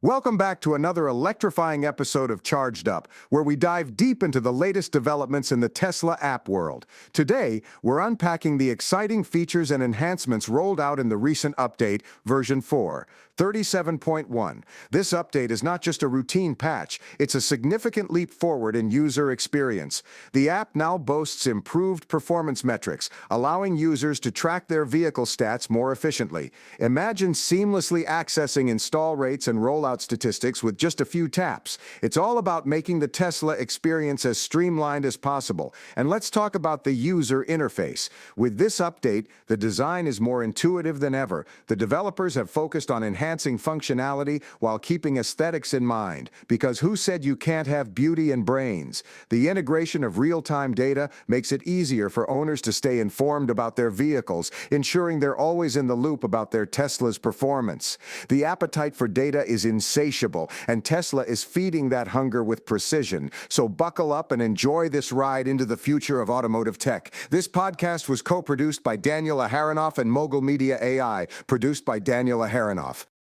Welcome back to another electrifying episode of Charged Up, where we dive deep into the latest developments in the Tesla app world. Today, we're unpacking the exciting features and enhancements rolled out in the recent update, version 4. 37.1. This update is not just a routine patch, it's a significant leap forward in user experience. The app now boasts improved performance metrics, allowing users to track their vehicle stats more efficiently. Imagine seamlessly accessing install rates and rollout statistics with just a few taps. It's all about making the Tesla experience as streamlined as possible. And let's talk about the user interface. With this update, the design is more intuitive than ever. The developers have focused on enhancing functionality while keeping aesthetics in mind, because who said you can't have beauty and brains? The integration of real-time data makes it easier for owners to stay informed about their vehicles, ensuring they're always in the loop about their Tesla's performance. The appetite for data is insatiable, and Tesla is feeding that hunger with precision. So buckle up and enjoy this ride into the future of automotive tech. This podcast was co-produced by Daniel Aharonoff and Mogul Media AI, produced by Daniel Aharonoff.